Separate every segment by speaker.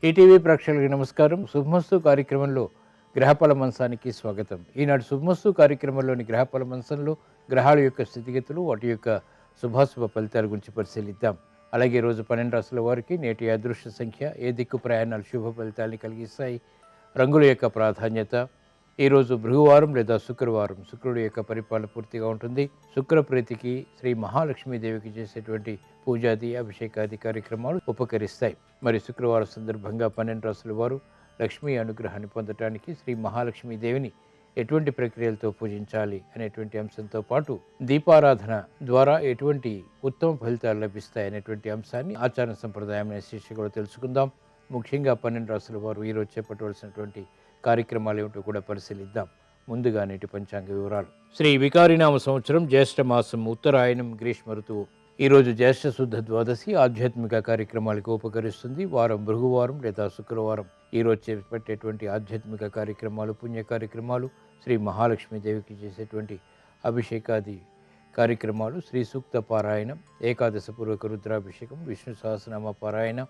Speaker 1: ETV ప్రేక్షకులకి నమస్కారం. శుభమస్తు కార్యక్రమంలో గ్రహఫల మంచానికి స్వాగతం. ఈనాడు శుభమస్తు కార్యక్రమంలోని గ్రహఫల మంచంలో గ్రహాల యొక్క స్థితిగతులు, వాటి యొక్క శుభాశుభ ఫలితాల గురించి పరిశీలిద్దాం. అలాగే రోజు 12 రాశుల వారికి నేటి అదృష్ట సంఖ్య, ఏ దిక్కు ప్రయాణాలు శుభ ఫలితాన్ని కలిగిస్తాయి, రంగుల యొక్క ప్రాధాన్యత, ఈరోజు భృగువారం లేదా శుక్రవారం, శుక్రుడి యొక్క పరిపాలన పూర్తిగా ఉంటుంది. శుక్రప్రీతికి శ్రీ మహాలక్ష్మీదేవికి చేసేటువంటి పూజాది అభిషేకాది కార్యక్రమాలు ఉపకరిస్తాయి. మరి శుక్రవారం సందర్భంగా 12 రాశుల వారు లక్ష్మీ అనుగ్రహాన్ని పొందటానికి శ్రీ మహాలక్ష్మీదేవిని ఎటువంటి ప్రక్రియలతో పూజించాలి అనేటువంటి అంశంతో పాటు దీపారాధన ద్వారా ఎటువంటి ఉత్తమ ఫలితాలు లభిస్తాయి అనేటువంటి అంశాన్ని ఆచార సంప్రదాయం అనే శీర్షికలో తెలుసుకుందాం. ముఖ్యంగా 12 రాశుల వారు ఈరోజు చేపట్టవలసినటువంటి కార్యక్రమాలు ఏమిటో కూడా పరిశీలిద్దాం. ముందుగా నేటి పంచాంగ వివరాలు. శ్రీ వికారినామ సంవత్సరం జ్యేష్ఠ మాసం, ఉత్తరాయణం, గ్రీష్మ ఋతువు. ఈరోజు జ్యేష్ఠ శుద్ధ ద్వాదశి ఆధ్యాత్మిక కార్యక్రమాలకు ఉపకరిస్తుంది. వారం భృగువారం లేదా శుక్రవారం. ఈరోజు చేపట్టేటువంటి ఆధ్యాత్మిక కార్యక్రమాలు, పుణ్య కార్యక్రమాలు, శ్రీ మహాలక్ష్మీదేవికి చేసేటువంటి అభిషేకాది కార్యక్రమాలు, శ్రీ సూక్త పారాయణం, ఏకాదశ పూర్వక రుద్రాభిషేకం, విష్ణు సహస్రనామ పారాయణ,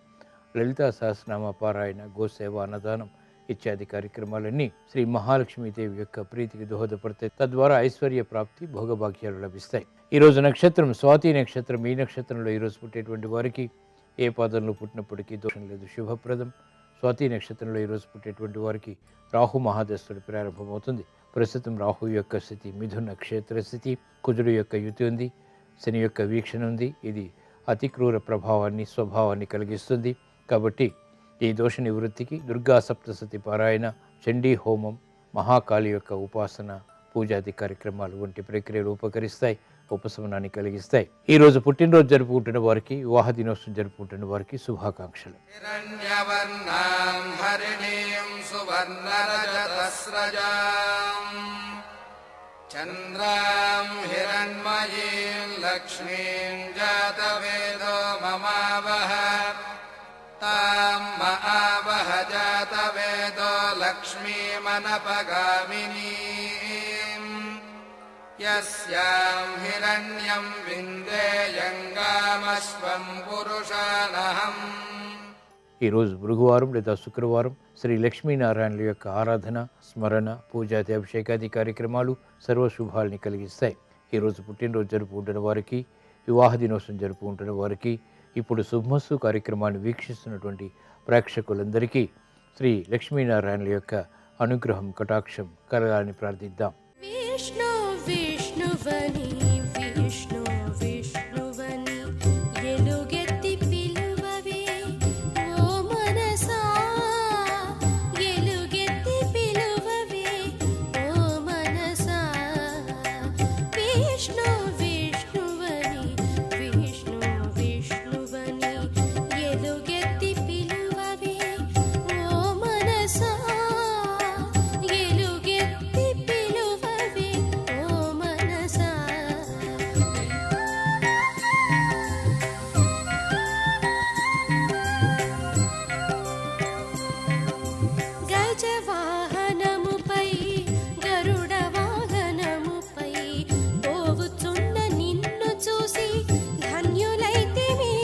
Speaker 1: లలితా సహస్రనామ పారాయణ, గోసేవ, అన్నదానం ఇత్యాది కార్యక్రమాలన్నీ శ్రీ మహాలక్ష్మీదేవి యొక్క ప్రీతికి దోహదపడతాయి. తద్వారా ఐశ్వర్య ప్రాప్తి, భోగభాగ్యాలు లభిస్తాయి. ఈరోజు నక్షత్రం స్వాతి నక్షత్రం. ఈ నక్షత్రంలో ఈరోజు పుట్టేటువంటి వారికి ఏ పాదంలో పుట్టినప్పటికీ దోషం లేదు, శుభప్రదం. స్వాతి నక్షత్రంలో ఈరోజు పుట్టేటువంటి వారికి రాహు మహాదశుడు ప్రారంభమవుతుంది. ప్రస్తుతం రాహు యొక్క స్థితి మిథున క్షేత్ర స్థితి, కుజుడు యొక్క యుతి ఉంది, శని యొక్క వీక్షణ ఉంది. ఇది అతి క్రూర ప్రభావాన్ని, స్వభావాన్ని కలిగిస్తుంది. కాబట్టి ఈ దోష నివృత్తికి దుర్గా సప్తశతి పారాయణ, చండీ హోమం, మహాకాళి యొక్క ఉపాసన, పూజాది కార్యక్రమాలు వంటి ప్రక్రియలు ఉపకరిస్తాయి, ఉపశమనాన్ని కలిగిస్తాయి. ఈ రోజు పుట్టినరోజు జరుపుకుంటున్న వారికి, వివాహ దినోత్సవం జరుపుకుంటున్న వారికి శుభాకాంక్షలు.
Speaker 2: చంద్రాం హిరణ్మయీం లక్ష్మీం జాతవేదో మమావహ తాం మహావహ జాతవేదో లక్ష్మీమనపగామినీం యస్యాం హిరణ్యం విందేయంగామశ్వం పురుషానహం.
Speaker 1: ఈరోజు భృగువారం లేదా శుక్రవారం. శ్రీ లక్ష్మీనారాయణుల యొక్క ఆరాధన, స్మరణ, పూజాది అభిషేకాది కార్యక్రమాలు సర్వశుభాలని కలిగిస్తాయి. ఈరోజు పుట్టినరోజు జరుపుకుంటున్న వారికి, వివాహ దినోత్సవం జరుపుకుంటున్న వారికి, ఇప్పుడు శుభమస్తు కార్యక్రమాన్ని వీక్షిస్తున్నటువంటి ప్రేక్షకులందరికీ శ్రీ లక్ష్మీనారాయణుల యొక్క అనుగ్రహం, కటాక్షం కలగాలని ప్రార్థిద్దాం.
Speaker 3: విష్ణు విష్ణువని విష్ణు విష్ణువని ఎలుగెత్తి పిలువవే ఓ మనసా, ఎలుగెత్తి పిలువవే ఓ మనసా. విష్ణు విష్ణువని విష్ణు విష్ణువని ఎలుగెత్తి పిలువవే ఓ మనసా, ఎలుగెత్తి పిలువవే ఓ మనసా. గజవాహనముపై గరుడ వాహనముపై పోవుచున్న నిన్ను చూసి ధన్యులైతిమి.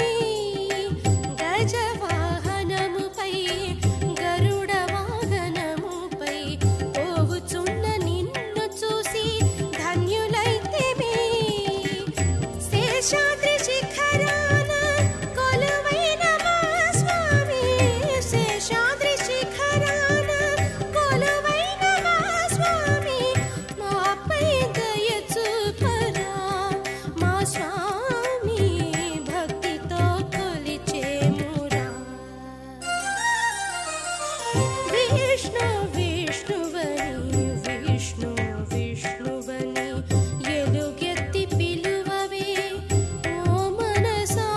Speaker 3: గజవాహనముపై గరుడ వాహనముపై పోవుచున్న నిన్ను చూసి ధన్యులైతిమి. శేషాద్రి శిఖరాన కొలువైన మా స్వామి, శేషాద్రి శిఖరాన కొలువైన మా స్వామి, మాపై దయ చూపరా మా స్వామి, భక్తితో కొలిచేమురా. విష్ణు విష్ణువని విష్ణు విష్ణువని ఎలుగెత్తి పిలువవే ఓ మనసా,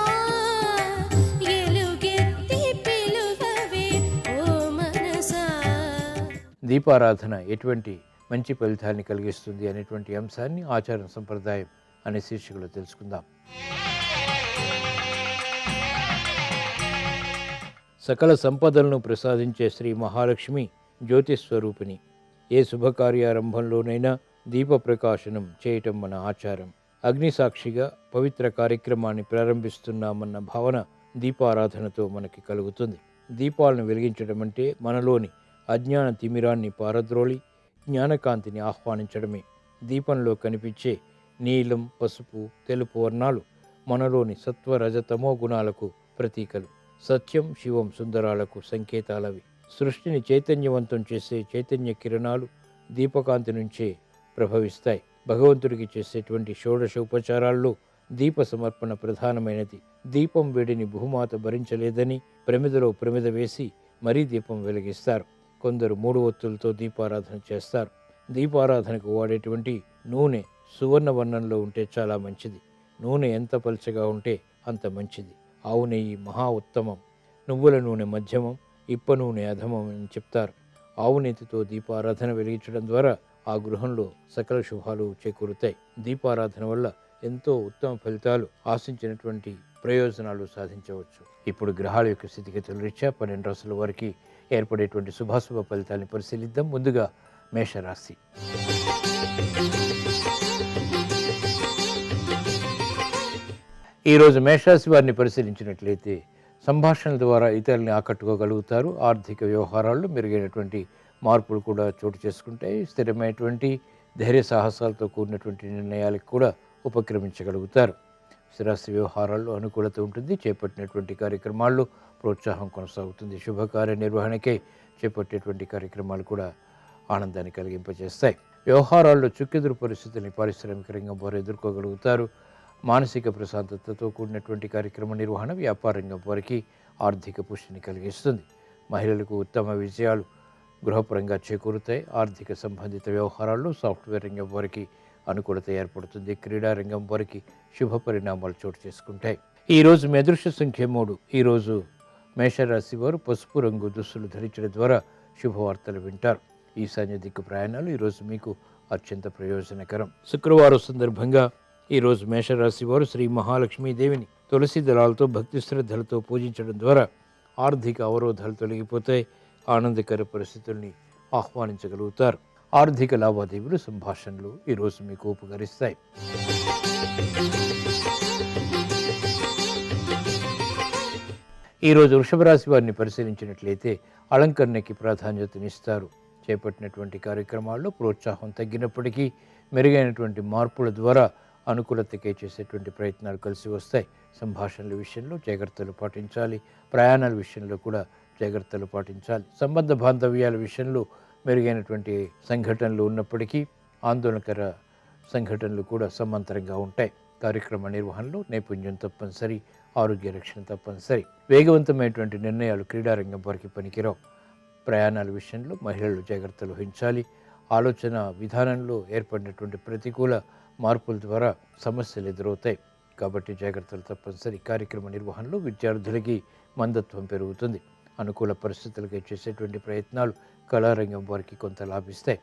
Speaker 3: ఎలుగెత్తి పిలువవే ఓ మనసా.
Speaker 1: దీపారాధన ఎటువంటి మంచి ఫలితాన్ని కలిగిస్తుంది అనేటువంటి అంశాన్ని ఆచార సంప్రదాయం అనే శీర్షికలో తెలుసుకుందాం. సకల సంపదలను ప్రసాదించే శ్రీ మహాలక్ష్మి జ్యోతిస్వరూపిణి. ఏ శుభకార్యారంభంలోనైనా దీప ప్రకాశనం చేయటం మన ఆచారం. అగ్నిసాక్షిగా పవిత్ర కార్యక్రమాన్ని ప్రారంభిస్తున్నామన్న భావన దీపారాధనతో మనకి కలుగుతుంది. దీపాలను వెలిగించడం అంటే మనలోని అజ్ఞాన తిమిరాన్ని పారద్రోలి జ్ఞానకాంతిని ఆహ్వానించడమే. దీపంలో కనిపించే నీలం, పసుపు, తెలుపు వర్ణాలు మనలోని సత్వ రజతమో గుణాలకు ప్రతీకలు. సత్యం, శివం, సుందరాలకు సంకేతాలవి. సృష్టిని చైతన్యవంతం చేసే చైతన్య కిరణాలు దీపకాంతి నుంచే ప్రభవిస్తాయి. భగవంతుడికి చేసేటువంటి షోడశ ఉపచారాల్లో దీప సమర్పణ ప్రధానమైనది. దీపం వేడిని భూమాత భరించలేదని ప్రమిదలో ప్రమిద వేసి మరీ దీపం వెలిగిస్తారు. కొందరు 3 ఒత్తులతో దీపారాధన చేస్తారు. దీపారాధనకు వాడేటువంటి నూనె సువర్ణ వర్ణంలో ఉంటే చాలా మంచిది. నూనె ఎంత పలుచగా ఉంటే అంత మంచిది. ఆవు నెయ్యి మహా ఉత్తమం, నువ్వుల నూనె మధ్యమం, ఇప్ప నూనె అధమం అని చెప్తారు. ఆవు నెయ్యితో దీపారాధన వెలిగించడం ద్వారా ఆ గృహంలో సకల శుభాలు చేకూరుతాయి. దీపారాధన వల్ల ఎంతో ఉత్తమ ఫలితాలు, ఆశించినటువంటి ప్రయోజనాలు సాధించవచ్చు. ఇప్పుడు గ్రహాల యొక్క స్థితిగతుల రీత్యా 12 రాశుల వారికి ఏర్పడేటువంటి శుభాశుభ ఫలితాలను పరిశీలిద్దాం. ముందుగా మేషరాశి. ఈరోజు మేషరాశి వారిని పరిశీలించినట్లయితే సంభాషణల ద్వారా ఇతరుల్ని ఆకట్టుకోగలుగుతారు. ఆర్థిక వ్యవహారాల్లో మెరుగైనటువంటి మార్పులు కూడా చోటు చేసుకుంటాయి. స్థిరమైనటువంటి ధైర్య సాహసాలతో కూడినటువంటి నిర్ణయాలకు కూడా ఉపక్రమించగలుగుతారు. స్థిరాస్తి వ్యవహారాల్లో అనుకూలత ఉంటుంది. చేపట్టినటువంటి కార్యక్రమాల్లో ప్రోత్సాహం కొనసాగుతుంది. శుభకార్య నిర్వహణకై చేపట్టేటువంటి కార్యక్రమాలు కూడా ఆనందాన్ని కలిగింపజేస్తాయి. వ్యవహారాల్లో చుక్కెదురు పరిస్థితుల్ని పారిశ్రామిక రంగం వారు ఎదుర్కోగలుగుతారు. మానసిక ప్రశాంతతతో కూడినటువంటి కార్యక్రమ నిర్వహణ వ్యాపార రంగం వారికి ఆర్థిక పుష్టిని కలిగిస్తుంది. మహిళలకు ఉత్తమ విజయాలు గృహపరంగా చేకూరుతాయి. ఆర్థిక సంబంధిత వ్యవహారాల్లో సాఫ్ట్వేర్ రంగం వారికి అనుకూలత ఏర్పడుతుంది. క్రీడా రంగం వారికి శుభ పరిణామాలు చోటు చేసుకుంటాయి. ఈరోజు మీ అదృష్ట సంఖ్య 3. ఈరోజు మేషరాశి వారు పసుపు రంగు దుస్తులు ధరించడం ద్వారా శుభవార్తలు వింటారు. ఈశాన్య దిక్కు ప్రయాణాలు ఈరోజు మీకు అత్యంత ప్రయోజనకరం. శుక్రవారం సందర్భంగా ఈరోజు మేషరాశి వారు శ్రీ మహాలక్ష్మీదేవిని తులసి దళాలతో భక్తి శ్రద్ధలతో పూజించడం ద్వారా ఆర్థిక అవరోధాలు తొలగిపోతాయి. ఆనందకర పరిస్థితుల్ని ఆహ్వానించగలుగుతారు. ఆర్థిక లావాదేవీలు, సంభాషణలు ఈరోజు మీకు ఉపకరిస్తాయి. ఈరోజు వృషభ రాశి వారిని పరిశీలించినట్లయితే అలంకరణకి ప్రాధాన్యతనిస్తారు. చేపట్టినటువంటి కార్యక్రమాల్లో ప్రోత్సాహం తగ్గినప్పటికీ మెరుగైనటువంటి మార్పుల ద్వారా అనుకూలతకై చేసేటువంటి ప్రయత్నాలు కలిసి వస్తాయి. సంభాషణల విషయంలో జాగ్రత్తలు పాటించాలి. ప్రయాణాల విషయంలో కూడా జాగ్రత్తలు పాటించాలి. సంబంధ బాంధవ్యాల విషయంలో మెరుగైనటువంటి సంఘటనలు ఉన్నప్పటికీ ఆందోళనకర సంఘటనలు కూడా సమాంతరంగా ఉంటాయి. కార్యక్రమ నిర్వహణలో నైపుణ్యం తప్పనిసరి. ఆరోగ్య రక్షణ తప్పనిసరి. వేగవంతమైనటువంటి నిర్ణయాలు క్రీడారంగం వారికి పనికిరావు. ప్రయాణాల విషయంలో మహిళలు జాగ్రత్తలు వహించాలి. ఆలోచన విధానంలో ఏర్పడినటువంటి ప్రతికూల మార్పుల ద్వారా సమస్యలు ఎదురవుతాయి కాబట్టి జాగ్రత్తలు తప్పనిసరి. కార్యక్రమ నిర్వహణలో విద్యార్థులకి మందత్వం పెరుగుతుంది. అనుకూల పరిస్థితులకి చేసేటువంటి ప్రయత్నాలు కళారంగం వారికి కొంత లాభిస్తాయి.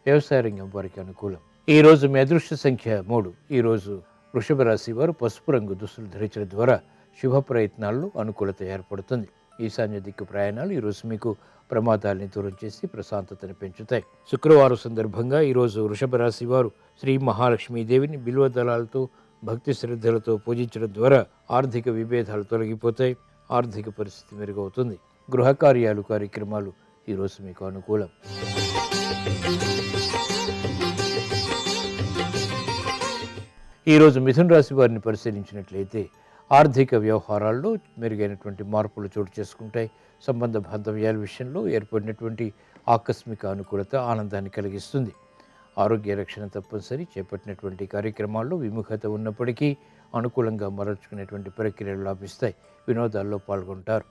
Speaker 1: వ్యవసాయ రంగం వారికి అనుకూలం. ఈరోజు మీ అదృష్ట సంఖ్య 3. ఈరోజు వృషభ రాశి వారు పసుపు రంగు దుస్తులు ధరించడం ద్వారా శుభ ప్రయత్నాల్లో అనుకూలత ఏర్పడుతుంది. ఈశాన్య దిక్కు ప్రయాణాలు ఈరోజు మీకు ప్రమాదాలని దూరం చేసి ప్రశాంతతను పెంచుతాయి. శుక్రవారం సందర్భంగా ఈరోజు వృషభ రాశి వారు శ్రీ మహాలక్ష్మీదేవిని బిల్వ దళాలతో భక్తి శ్రద్ధలతో పూజించడం ద్వారా ఆర్థిక విభేదాలు తొలగిపోతాయి. ఆర్థిక పరిస్థితి మెరుగవుతుంది. గృహ కార్యాలు, కార్యక్రమాలు ఈరోజు మీకు అనుకూలం. ఈరోజు మిథున రాశి వారిని పరిశీలించినట్లయితే ఆర్థిక వ్యవహారాల్లో మెరుగైనటువంటి మార్పులు చోటు చేసుకుంటాయి. సంబంధ బాంధవ్యాల విషయంలో ఏర్పడినటువంటి ఆకస్మిక అనుకూలత ఆనందాన్ని కలిగిస్తుంది. ఆరోగ్య రక్షణ తప్పనిసరి. చేపట్టినటువంటి కార్యక్రమాల్లో విముఖత ఉన్నప్పటికీ అనుకూలంగా మరల్చుకునేటువంటి ప్రక్రియలు లాభిస్తాయి. వినోదాల్లో పాల్గొంటారు.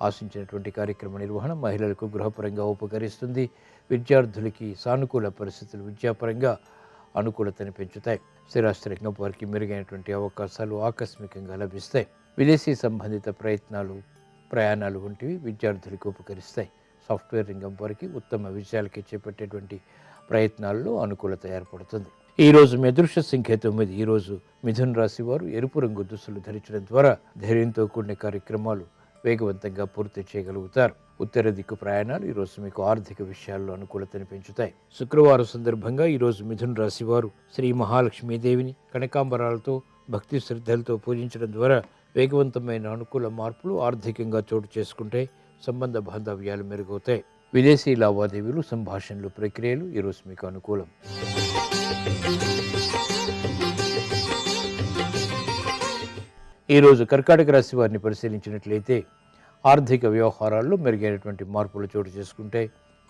Speaker 1: ఆశించినటువంటి కార్యక్రమ నిర్వహణ మహిళలకు గృహపరంగా ఉపకరిస్తుంది. విద్యార్థులకి సానుకూల పరిస్థితులు విద్యాపరంగా అనుకూలతని పెంచుతాయి. స్థిరాస్తి రంగం వారికి మెరుగైనటువంటి అవకాశాలు ఆకస్మికంగా లభిస్తాయి. విదేశీ సంబంధిత ప్రయాణాలు వంటివి విద్యార్థులకు ఉపకరిస్తాయి. సాఫ్ట్వేర్ రంగం వారికి ఉత్తమ విజయాలకి చేపట్టేటువంటి ప్రయత్నాల్లో అనుకూలత ఏర్పడుతుంది. ఈరోజు మీ అదృష్ట సంఖ్య 9. ఈరోజు మిథున రాశి వారు ఎరుపు రంగు దుస్తులు ధరించడం ద్వారా ధైర్యంతో కూడిన కార్యక్రమాలు వేగవంతంగా పూర్తి చేయగలుగుతారు. ఉత్తర దిక్కు ప్రయాణాలు ఈరోజు మీకు ఆర్థిక విషయాల్లో అనుకూలతని పెంచుతాయి. శుక్రవారం సందర్భంగా ఈరోజు మిథున రాశి వారు శ్రీ మహాలక్ష్మీదేవిని కనకాంబరాలతో భక్తి శ్రద్ధలతో పూజించడం ద్వారా వేగవంతమైన అనుకూల మార్పులు ఆర్థికంగా చోటు చేసుకుంటాయి. సంబంధ బాంధవ్యాలు మెరుగవుతాయి. విదేశీ లావాదేవీలు, సంభాషణలు, ప్రక్రియలు ఈరోజు మీకు అనుకూలం. ఈరోజు కర్కాటక రాశి వారిని పరిశీలించినట్లయితే ఆర్థిక వ్యవహారాల్లో మెరుగైనటువంటి మార్పులు చోటు చేసుకుంటే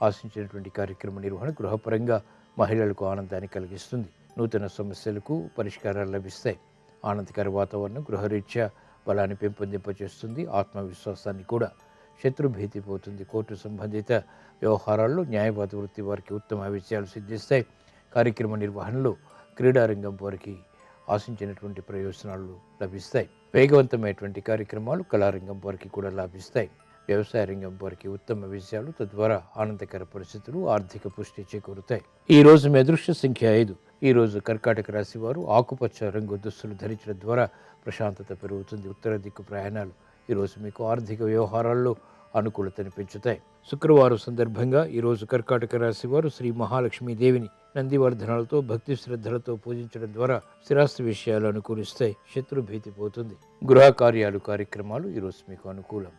Speaker 1: ఆశించినటువంటి కార్యక్రమ నిర్వహణ గృహపరంగా మహిళలకు ఆనందాన్ని కలిగిస్తుంది. నూతన సమస్యలకు పరిష్కారాలు లభిస్తాయి. ఆనందకర వాతావరణం గృహరీత్యా బలాన్ని పెంపొందింపచేస్తుంది. ఆత్మవిశ్వాసాన్ని కూడా. శత్రుభీతి పోతుంది. కోర్టు సంబంధిత వ్యవహారాల్లో న్యాయవాద వృత్తి వారికి ఉత్తమ విజయాలు సిద్ధిస్తాయి. కార్యక్రమ నిర్వహణలో క్రీడారంగం వారికి ఆశించినటువంటి ప్రయోజనాలు లభిస్తాయి. వేగవంతమైనటువంటి కార్యక్రమాలు కళారంగం వారికి కూడా లాభిస్తాయి. వ్యవసాయ రంగం వారికి ఉత్తమ విజయాలు, తద్వారా ఆనందకర పరిస్థితులు, ఆర్థిక పుష్టి చేకూరుతాయి. ఈ రోజు మీ అదృష్ట సంఖ్య 5. ఈ రోజు కర్కాటక రాశి వారు ఆకుపచ్చ రంగు దుస్తులు ధరించడం ద్వారా ప్రశాంతత పెరుగుతుంది. ఉత్తర దిక్కు ప్రయాణాలు ఈరోజు మీకు ఆర్థిక వ్యవహారాల్లో అనుకూలతను పెంచుతాయి. శుక్రవారం సందర్భంగా ఈరోజు కర్కాటక రాశి వారు శ్రీ మహాలక్ష్మీదేవిని నందివర్ధనాలతో భక్తి శ్రద్ధలతో పూజించడం ద్వారా స్థిరాస్తి విషయాలు అనుకూలిస్తాయి. శత్రు భీతి పోతుంది. గృహ కార్యాలు, కార్యక్రమాలు ఈరోజు మీకు అనుకూలం.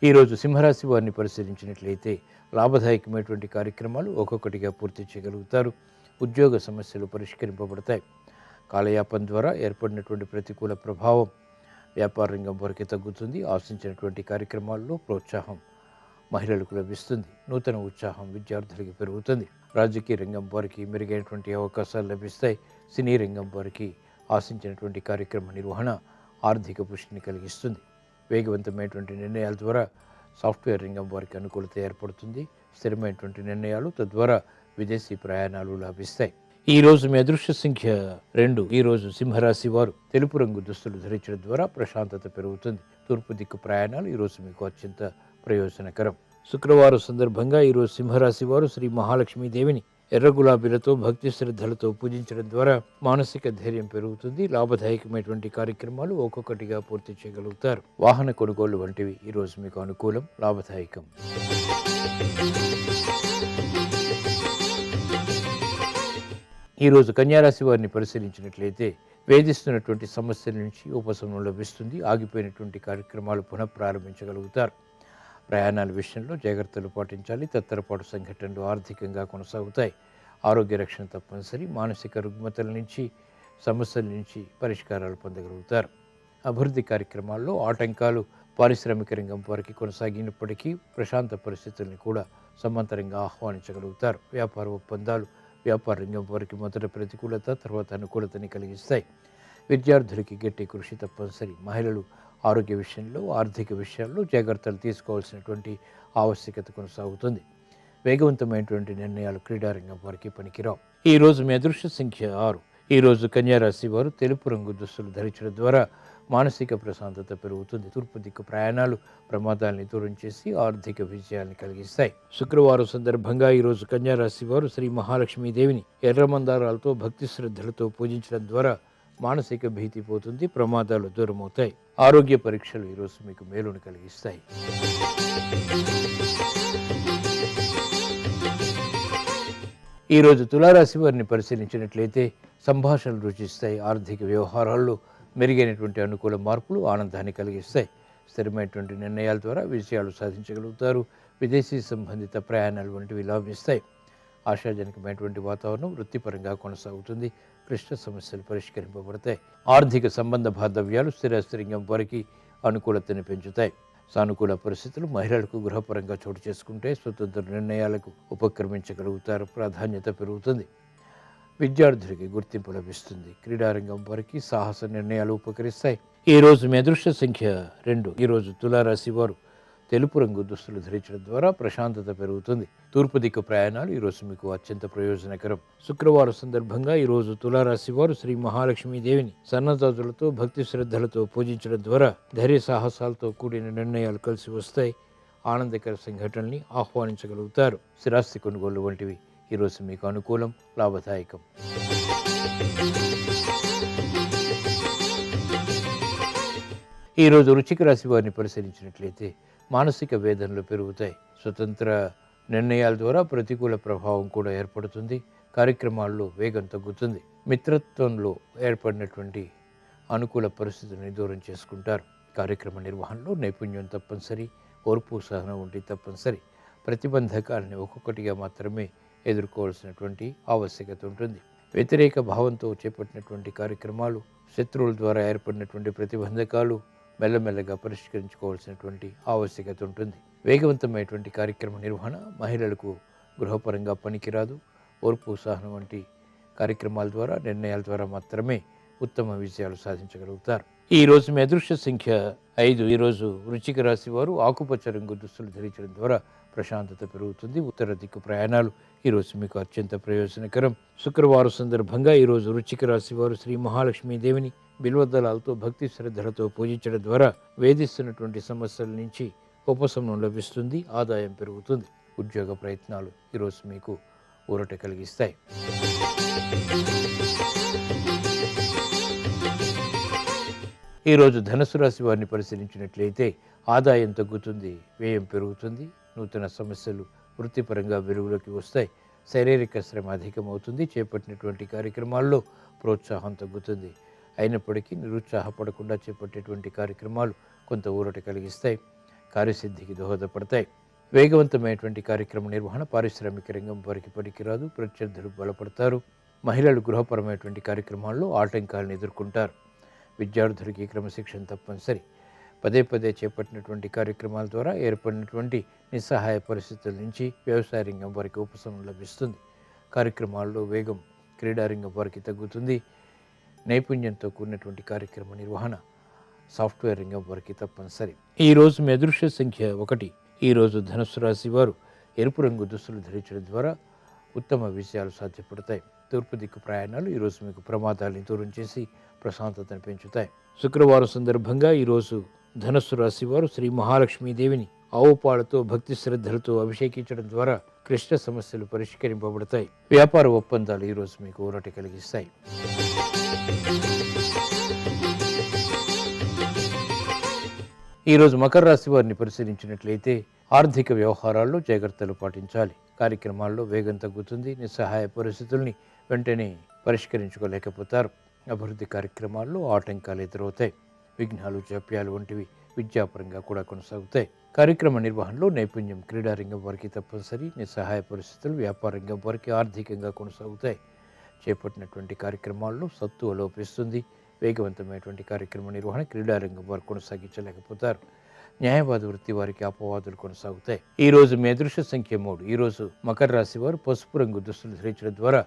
Speaker 1: ఈరోజు సింహరాశి వారిని పరిశీలించినట్లయితే లాభదాయకమైనటువంటి కార్యక్రమాలు ఒక్కొక్కటిగా పూర్తి చేయగలుగుతారు. ఉద్యోగ సమస్యలు పరిష్కరింపబడతాయి. కాలయాపన ద్వారా ఏర్పడినటువంటి ప్రతికూల ప్రభావం వ్యాపార రంగం వరకు తగ్గుతుంది. ఆశించినటువంటి కార్యక్రమాల్లో ప్రోత్సాహం మహిళలకు లభిస్తుంది. నూతన ఉత్సాహం విద్యార్థులకి పెరుగుతుంది. రాజకీయ రంగం వారికి మెరుగైనటువంటి అవకాశాలు లభిస్తాయి. సినీ రంగం వారికి ఆశించినటువంటి కార్యక్రమ నిర్వహణ ఆర్థిక పుష్టిని కలిగిస్తుంది. వేగవంతమైనటువంటి నిర్ణయాల ద్వారా సాఫ్ట్వేర్ రంగం వారికి అనుకూలత ఏర్పడుతుంది. స్థిరమైనటువంటి నిర్ణయాలు, తద్వారా విదేశీ ప్రయాణాలు లాభిస్తాయి. ఈ రోజు మీ అదృష్ట సంఖ్య 2. ఈ రోజు సింహరాశి వారు తెలుపు రంగు దుస్తులు ధరించడం ద్వారా ప్రశాంతత పెరుగుతుంది. తూర్పు దిక్కు ప్రయాణాలు ఈరోజు మీకు అత్యంత ప్రయోజనకరం. శుక్రవారం సందర్భంగా ఈరోజు సింహరాశి వారు శ్రీ మహాలక్ష్మీదేవిని ఎర్ర గులాబీలతో భక్తి శ్రద్ధలతో పూజించడం ద్వారా మానసిక ధైర్యం పెరుగుతుంది. లాభదాయకమైనటువంటి కార్యక్రమాలు ఒక్కొక్కటిగా పూర్తి చేయగలుగుతారు. వాహన కొనుగోలు వంటివి ఈరోజు మీకు అనుకూలం, లాభదాయకం. ఈరోజు కన్యారాశి వారిని పరిశీలించినట్లయితే వేధిస్తున్నటువంటి సమస్యల నుంచి ఉపశమనం లభిస్తుంది. ఆగిపోయినటువంటి కార్యక్రమాలు పునఃప్రారంభించగలుగుతారు. ప్రయాణాల విషయంలో జాగ్రత్తలు పాటించాలి. తత్తరపాటు సంఘటనలు ఆర్థికంగా కొనసాగుతాయి. ఆరోగ్య రక్షణ తప్పనిసరి. మానసిక రుగ్మతల నుంచి, సమస్యల నుంచి పరిష్కారాలు పొందగలుగుతారు. అభివృద్ధి కార్యక్రమాల్లో ఆటంకాలు పారిశ్రామిక రంగం వారికి కొనసాగినప్పటికీ ప్రశాంత పరిస్థితుల్ని కూడా సమాంతరంగా ఆహ్వానించగలుగుతారు. వ్యాపార ఒప్పందాలు వ్యాపార రంగం వారికి మొదట ప్రతికూలత, తర్వాత అనుకూలతని కలిగిస్తాయి. విద్యార్థులకి గట్టి కృషి తప్పనిసరి. మహిళలు ఆరోగ్య విషయంలో, ఆర్థిక విషయాల్లో జాగ్రత్తలు తీసుకోవాల్సినటువంటి ఆవశ్యకత కొనసాగుతుంది. వేగవంతమైనటువంటి నిర్ణయాలు క్రీడారంగం వారికి పనికిరావు. ఈ రోజు మీ అదృష్ట సంఖ్య 6. ఈ రోజు కన్యారాశి వారు తెలుపు రంగు దుస్తులు ధరించడం ద్వారా మానసిక ప్రశాంతత పెరుగుతుంది. తూర్పు దిక్కు ప్రయాణాలు ప్రమాదాలని దూరం చేసి ఆర్థిక విజయాన్ని కలిగిస్తాయి. శుక్రవారం సందర్భంగా ఈరోజు కన్యారాశి వారు శ్రీ మహాలక్ష్మీదేవిని ఎర్ర మందారాలతో భక్తి శ్రద్ధలతో పూజించడం ద్వారా మానసిక భీతి పోతుంది. ప్రమాదాలు దూరమవుతాయి. ఆరోగ్య పరీక్షలు ఈరోజు మీకు మేలును కలిగిస్తాయి. ఈరోజు తులారాశి వారిని పరిశీలించినట్లయితే సంభాషణలు రుచిస్తాయి. ఆర్థిక వ్యవహారాల్లో మెరుగైనటువంటి అనుకూల మార్పులు ఆనందాన్ని కలిగిస్తాయి. స్థిరమైనటువంటి నిర్ణయాల ద్వారా విజయాలు సాధించగలుగుతారు. విదేశీ సంబంధిత ప్రయాణాలు వంటివి లాభిస్తాయి. ఆశాజనకమైనటువంటి వాతావరణం వృత్తిపరంగా కొనసాగుతుంది. క్లిష్ట సమస్యలు పరిష్కరింపబడతాయి. ఆర్థిక సంబంధ బాంధవ్యాలు స్థిరాస్తి రంగం వారికి అనుకూలతను పెంచుతాయి. సానుకూల పరిస్థితులు మహిళలకు గృహపరంగా చోటు చేసుకుంటే స్వతంత్ర నిర్ణయాలకు ఉపక్రమించగలుగుతారు. ప్రాధాన్యత పెరుగుతుంది. విద్యార్థులకి గుర్తింపు లభిస్తుంది. క్రీడారంగం వారికి సాహస నిర్ణయాలు ఉపకరిస్తాయి. ఈ రోజు మీ అదృష్ట సంఖ్య 2. ఈ రోజు తులారాశి వారు తెలుపు రంగు దుస్తులు ధరించడం ద్వారా ప్రశాంతత పెరుగుతుంది. తూర్పు దిక్కు ప్రయాణాలు ఈరోజు మీకు అత్యంత ప్రయోజనకరం. శుక్రవారం సందర్భంగా ఈరోజు తులారాశి వారు శ్రీ మహాలక్ష్మీదేవిని సన్నజాజులతో భక్తి శ్రద్ధలతో పూజించడం ద్వారా ధైర్య సాహసాలతో కూడిన నిర్ణయాలు కలిసి వస్తాయి. ఆనందకర సంఘటనల్ని ఆహ్వానించగలుగుతారు. స్థిరాస్తి కొనుగోలు వంటివి ఈరోజు మీకు అనుకూలం, లాభదాయకం. ఈరోజు వృశ్చిక రాశి వారిని పరిశీలించినట్లయితే మానసిక వేదనలు పెరుగుతాయి. స్వతంత్ర నిర్ణయాల ద్వారా ప్రతికూల ప్రభావం కూడా ఏర్పడుతుంది. కార్యక్రమాల్లో వేగం తగ్గుతుంది. మిత్రత్వంలో ఏర్పడినటువంటి అనుకూల పరిస్థితులను దూరం చేసుకుంటారు. కార్యక్రమ నిర్వహణలో నైపుణ్యం తప్పనిసరి, ఓర్పు సహనం వంటి తప్పనిసరి. ప్రతిబంధకాలని ఒక్కొక్కటిగా మాత్రమే ఎదుర్కోవాల్సినటువంటి ఆవశ్యకత ఉంటుంది. వ్యతిరేక భావంతో చేపట్టినటువంటి కార్యక్రమాలు, శత్రువుల ద్వారా ఏర్పడినటువంటి ప్రతిబంధకాలు మెల్లమెల్లగా పరిష్కరించుకోవాల్సినటువంటి ఆవశ్యకత ఉంటుంది. వేగవంతమైనటువంటి కార్యక్రమ నిర్వహణ మహిళలకు గృహపరంగా పనికిరాదు. ఓర్పు సహనం వంటి కార్యక్రమాల ద్వారా, నిర్ణయాల ద్వారా మాత్రమే ఉత్తమ విజయాలు సాధించగలుగుతారు. ఈ రోజు మీ అదృష్ట సంఖ్య 5. ఈరోజు వృశ్చిక రాశి వారు ఆకుపచ్చ రంగు దుస్తులు ధరించడం ద్వారా ప్రశాంతత పెరుగుతుంది. ఉత్తర దిక్కు ప్రయాణాలు ఈరోజు మీకు అత్యంత ప్రయోజనకరం. శుక్రవారం సందర్భంగా ఈరోజు వృశ్చిక రాశి వారు శ్రీ మహాలక్ష్మీదేవిని బిల్వదళాలతో భక్తి శ్రద్ధలతో పూజించడం ద్వారా వేధిస్తున్నటువంటి సమస్యల నుంచి ఉపశమనం లభిస్తుంది, ఆదాయం పెరుగుతుంది. ఉద్యోగ ప్రయత్నాలు ఈరోజు మీకు ఊరట కలిగిస్తాయి. ఈరోజు ధనుసు రాశి వారిని పరిశీలించినట్లయితే ఆదాయం తగ్గుతుంది, వ్యయం పెరుగుతుంది. నూతన సమస్యలు వృత్తిపరంగా వెలుగులోకి వస్తాయి. శారీరక శ్రమ అధికమవుతుంది. చేపట్టినటువంటి కార్యక్రమాల్లో ప్రోత్సాహం తగ్గుతుంది. అయినప్పటికీ నిరుత్సాహపడకుండా చేపట్టేటువంటి కార్యక్రమాలు కొంత ఊరట కలిగిస్తాయి, కార్యసిద్ధికి దోహదపడతాయి. వేగవంతమైనటువంటి కార్యక్రమ నిర్వహణ పారిశ్రామిక రంగం వారికి పనికిరాదు. ప్రత్యర్థులు బలపడతారు. మహిళలు గృహపరమైనటువంటి కార్యక్రమాల్లో ఆటంకాలను ఎదుర్కొంటారు. విద్యార్థులకి క్రమశిక్షణ తప్పనిసరి. పదే పదే చేపట్టినటువంటి కార్యక్రమాల ద్వారా ఏర్పడినటువంటి నిస్సహాయ పరిస్థితుల నుంచి వ్యవసాయ రంగం వారికి ఉపశమనం లభిస్తుంది. కార్యక్రమాల్లో వేగం క్రీడారంగం వారికి తగ్గుతుంది. నైపుణ్యంతో కూడినటువంటి కార్యక్రమ నిర్వహణ సాఫ్ట్వేర్ రంగం వారికి తప్పనిసరి. ఈరోజు మీ అదృష్ట సంఖ్య 1. ఈరోజు ధనుస్సు రాశి వారు ఎరుపు రంగు దుస్తులు ధరించడం ద్వారా ఉత్తమ విజయాలు సాధ్యపడతాయి. తూర్పు దిక్కు ప్రయాణాలు ఈరోజు మీకు ప్రమాదాలను దూరం చేసి ప్రశాంతతను పెంచుతాయి. శుక్రవారం సందర్భంగా ఈరోజు ధనుస్సు రాశి వారు శ్రీ మహాలక్ష్మీదేవిని ఆవు పాలతో భక్తి శ్రద్ధలతో అభిషేకించడం ద్వారా క్లిష్ట సమస్యలు పరిష్కరింపబడతాయి. వ్యాపార ఒప్పందాలు ఈరోజు మీకు ఊరట కలిగిస్తాయి. ఈరోజు మకర రాశి వారిని పరిశీలించినట్లయితే ఆర్థిక వ్యవహారాల్లో జాగ్రత్తలు పాటించాలి. కార్యక్రమాల్లో వేగం తగ్గుతుంది. నిస్సహాయ పరిస్థితుల్ని వెంటనే పరిష్కరించుకోలేకపోతారు. అభివృద్ధి కార్యక్రమాల్లో ఆటంకాలు ఎదురవుతాయి. విఘ్నాలు, జాప్యాలు వంటివి విద్యాపరంగా కూడా కొనసాగుతాయి. కార్యక్రమ నిర్వహణలో నైపుణ్యం క్రీడారంగం వారికి తప్పనిసరి. నిస్సహాయ పరిస్థితులు వ్యాపార రంగం వారికి ఆర్థికంగా కొనసాగుతాయి. చేపట్టినటువంటి కార్యక్రమాల్లో సత్తువ లోపిస్తుంది. వేగవంతమైనటువంటి కార్యక్రమ నిర్వహణ క్రీడారంగం వారు కొనసాగించలేకపోతారు. న్యాయవాద వృత్తి వారికి అపవాదులు కొనసాగుతాయి. ఈరోజు మీ అదృష్ట సంఖ్య 3. ఈరోజు మకర రాశి వారు పసుపు రంగు దుస్తులు ధరించడం ద్వారా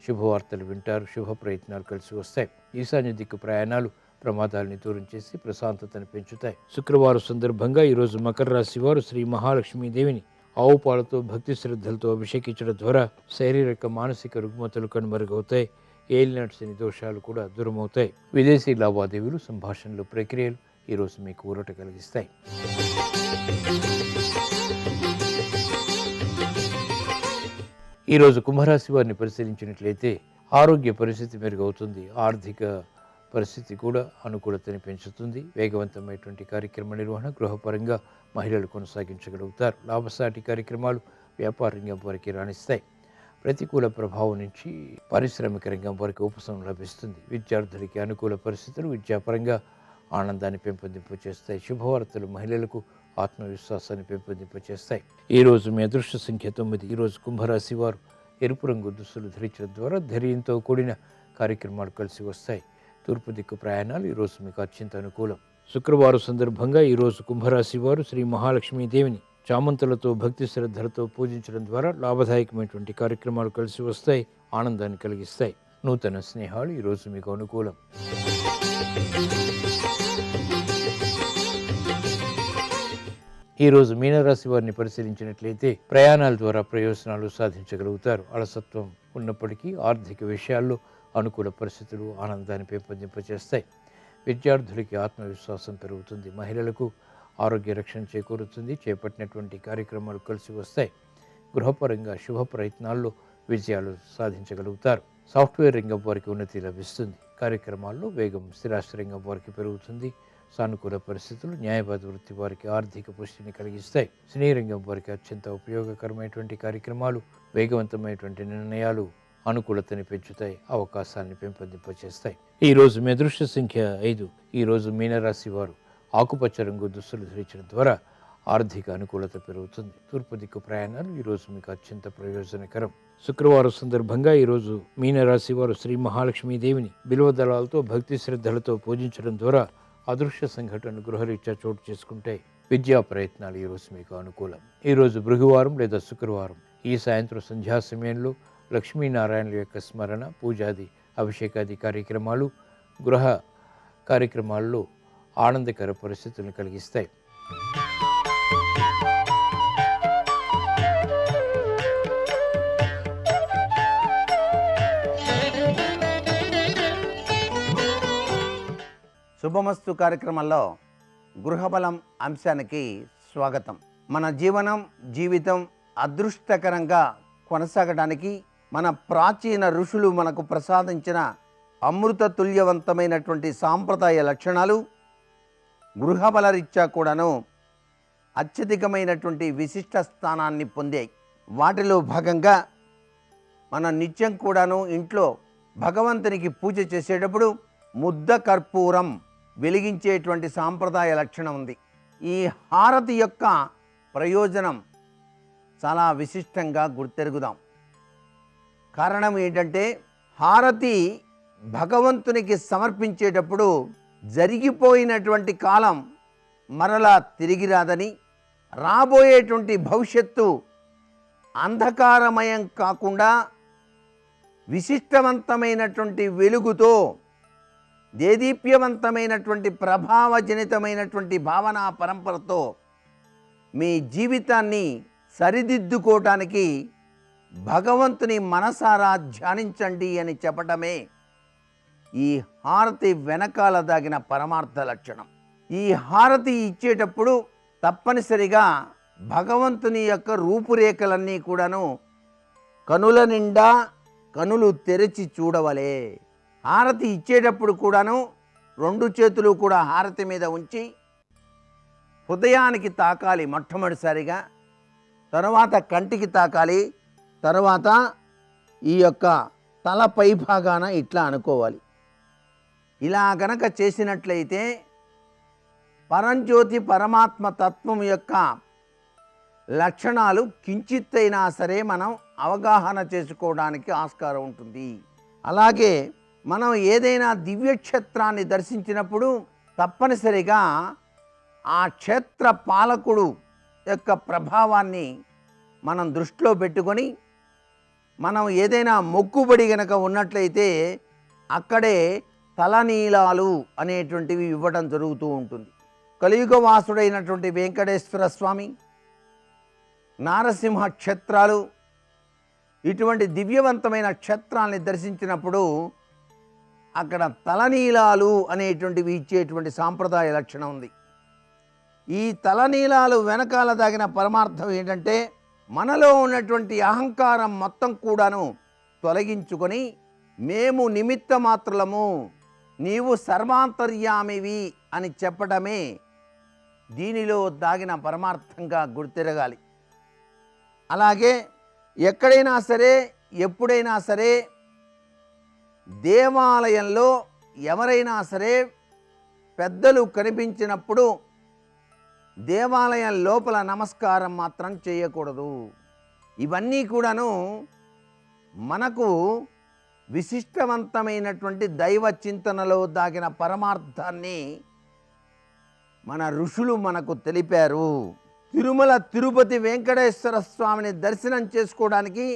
Speaker 1: శుభవార్తలు వింటారు. శుభ ప్రయత్నాలు కలిసి వస్తాయి. ఈశాన్య దిక్కు ప్రయాణాలు ప్రమాదాలని దూరం చేసి ప్రశాంతతను పెంచుతాయి. శుక్రవారం సందర్భంగా ఈరోజు మకర రాశి వారు శ్రీ మహాలక్ష్మీదేవిని ఆవు పాలతో భక్తి శ్రద్ధలతో అభిషేకించడం ద్వారా శారీరక మానసిక రుగ్మతలు కనుమరుగవుతాయి. ఏలినాటి శని దోషాలు కూడా దూరమవుతాయి. విదేశీ లావాదేవీలు, సంభాషణలు, ప్రక్రియలు ఈరోజు మీకు ఊరట కలిగిస్తాయి. ఈరోజు కుంభరాశి వారిని పరిశీలించినట్లయితే ఆరోగ్య పరిస్థితి మెరుగవుతుంది. ఆర్థిక పరిస్థితి కూడా అనుకూలతని పెంచుతుంది. వేగవంతమైనటువంటి కార్యక్రమ నిర్వహణ గృహపరంగా మహిళలు కొనసాగించగలుగుతారు. లాభసాటి కార్యక్రమాలు వ్యాపార రంగం వారికి రాణిస్తాయి. ప్రతికూల ప్రభావం నుంచి పారిశ్రామిక రంగం వారికి ఉపశమనం లభిస్తుంది. విద్యార్థులకి అనుకూల పరిస్థితులు విద్యాపరంగా ఆనందాన్ని పెంపొందింపచేస్తాయి. శుభవార్తలు మహిళలకు ఆత్మవిశ్వాసాన్ని పెంపొందింపచేస్తాయి. ఈరోజు మీ అదృష్ట సంఖ్య 9. ఈరోజు కుంభరాశి వారు ఎరుపు రంగు దుస్తులు ధరించడం ద్వారా ధైర్యంతో కూడిన కార్యక్రమాలు కలిసి వస్తాయి. తూర్పు దిక్కు ప్రయాణాలు ఈరోజు మీకు అత్యంత అనుకూలం. శుక్రవారం సందర్భంగా ఈరోజు కుంభరాశి వారు శ్రీ మహాలక్ష్మీదేవిని చామంతులతో భక్తి శ్రద్ధలతో పూజించడం ద్వారా లాభదాయకమైనటువంటి కార్యక్రమాలు కలిసి వస్తాయి, ఆనందాన్ని కలిగిస్తాయి. నూతన స్నేహాలు ఈరోజు మీకు అనుకూలం. ఈరోజు మీనరాశి వారిని పరిశీలించినట్లయితే ప్రయాణాల ద్వారా ప్రయోజనాలు సాధించగలుగుతారు. అలసత్వం ఉన్నప్పటికీ ఆర్థిక విషయాల్లో అనుకూల పరిస్థితులు ఆనందాన్ని పెంపొందింపచేస్తాయి. విద్యార్థులకి ఆత్మవిశ్వాసం పెరుగుతుంది. మహిళలకు ఆరోగ్య రక్షణ చేకూరుతుంది. చేపట్టినటువంటి కార్యక్రమాలు కలిసి వస్తాయి. గృహపరంగా శుభ ప్రయత్నాల్లో విజయాలు సాధించగలుగుతారు. సాఫ్ట్వేర్ రంగం వారికి ఉన్నతి లభిస్తుంది. కార్యక్రమాల్లో వేగం స్థిరాస్తి రంగం వారికి పెరుగుతుంది. సానుకూల పరిస్థితులు న్యాయవాద వృత్తి వారికి ఆర్థిక పుష్టిని కలిగిస్తాయి. సినీ రంగం వారికి అత్యంత ఉపయోగకరమైనటువంటి కార్యక్రమాలు, వేగవంతమైనటువంటి నిర్ణయాలు అనుకూలతని పెంచుతాయి, అవకాశాన్ని పెంపొందింపచేస్తాయి. ఈరోజు మీ అదృష్ట సంఖ్య 5. ఈరోజు మీనరాశి వారు ఆకుపచ్చ రంగు దుస్తులు ధరించడం ద్వారా ఆర్థిక అనుకూలత పెరుగుతుంది. తూర్పు దిక్కు ప్రయాణాలు ఈరోజు మీకు అత్యంత ప్రయోజనకరం. శుక్రవారం సందర్భంగా ఈరోజు మీనరాశి వారు శ్రీ మహాలక్ష్మీదేవిని బిల్వ దళాలతో భక్తి శ్రద్ధలతో పూజించడం ద్వారా అదృశ్య సంఘటనలు గృహరీత్యా చోటు చేసుకుంటే విద్యా ప్రయత్నాలు ఈరోజు మీకు అనుకూలం. ఈరోజు భృగువారం లేదా శుక్రవారం ఈ సాయంత్రం సంధ్యా సమయంలో లక్ష్మీనారాయణుల యొక్క స్మరణ, పూజాది, అభిషేకాది కార్యక్రమాలు గృహ కార్యక్రమాల్లో ఆనందకర పరిస్థితులను కలిగిస్తాయి.
Speaker 4: శుభమస్తు కార్యక్రమంలో గృహబలం అంశానికి స్వాగతం. మన జీవితం అదృష్టకరంగా కొనసాగడానికి మన ప్రాచీన ఋషులు మనకు ప్రసాదించిన అమృత తుల్యవంతమైనటువంటి సాంప్రదాయ లక్షణాలు గృహబల రీత్యా కూడాను అత్యధికమైనటువంటి విశిష్ట స్థానాన్ని పొందాయి. వాటిలో భాగంగా మన నిత్యం కూడాను ఇంట్లో భగవంతునికి పూజ చేసేటప్పుడు ముద్ద కర్పూరం వెలిగించేటువంటి సాంప్రదాయ లక్షణం ఉంది. ఈ హారతి యొక్క ప్రయోజనం చాలా విశిష్టంగా గుర్తెరుగుదాం. కారణం ఏంటంటే హారతి భగవంతునికి సమర్పించేటప్పుడు జరిగిపోయినటువంటి కాలం మరలా తిరిగి రాదని, రాబోయేటువంటి భవిష్యత్తు అంధకారమయం కాకుండా విశిష్టవంతమైనటువంటి వెలుగుతో దేదీప్యవంతమైనటువంటి ప్రభావజనితమైనటువంటి భావనా పరంపరతో మీ జీవితాన్ని సరిదిద్దుకోవటానికి భగవంతుని మనసారా ధ్యానించండి అని చెప్పటమే ఈ హారతి వెనకాల దాగిన పరమార్థ లక్షణం. ఈ హారతి ఇచ్చేటప్పుడు తప్పనిసరిగా భగవంతుని యొక్క రూపురేఖలన్నీ కూడాను కనుల నిండా కనులు తెరిచి చూడవలే. హారతి ఇచ్చేటప్పుడు కూడాను 2 చేతులు కూడా హారతి మీద ఉంచి హృదయానికి తాకాలి మొట్టమొదటిసారిగా, తరువాత కంటికి తాకాలి, తరువాత ఈ యొక్క తల పై భాగాన ఇట్లా అనుకోవాలి. ఇలా గనక చేసినట్లయితే పరంజ్యోతి పరమాత్మ తత్వం యొక్క లక్షణాలు కించిత్తైనా సరే మనం అవగాహన చేసుకోవడానికి ఆస్కారం ఉంటుంది. అలాగే మనం ఏదైనా దివ్యక్షేత్రాన్ని దర్శించినప్పుడు తప్పనిసరిగా ఆ క్షేత్ర పాలకుడు యొక్క ప్రభావాన్ని మనం దృష్టిలో పెట్టుకొని మనం ఏదైనా మొక్కుబడి గనక ఉన్నట్లయితే అక్కడే తలనీలాలు అనేటువంటివి ఇవ్వడం జరుగుతూ ఉంటుంది. కలియుగవాసుడైనటువంటి వెంకటేశ్వర స్వామి, నారసింహ క్షేత్రాలు, ఇటువంటి దివ్యవంతమైన క్షేత్రాల్ని దర్శించినప్పుడు అక్కడ తలనీలాలు అనేటువంటివి ఇచ్చేటువంటి సాంప్రదాయ లక్షణం ఉంది. ఈ తలనీలాలు వెనకాల దాగిన పరమార్థం ఏంటంటే మనలో ఉన్నటువంటి అహంకారం మొత్తం కూడాను తొలగించుకొని మేము నిమిత్త మాత్రులము, నీవు సర్వాంతర్యామివి అని చెప్పడమే దీనిలో దాగిన పరమార్థంగా గుర్తిరగాలి. అలాగే ఎక్కడైనా సరే ఎప్పుడైనా సరే దేవాలయంలో ఎవరైనా సరే పెద్దలు కనిపించినప్పుడు దేవాలయం లోపల నమస్కారం మాత్రం చేయకూడదు. ఇవన్నీ కూడాను మనకు విశిష్టవంతమైనటువంటి దైవ చింతనలో దాగిన పరమార్థాన్ని మన ఋషులు మనకు తెలిపారు. తిరుమల తిరుపతి వెంకటేశ్వర స్వామిని దర్శనం చేసుకోవడానికి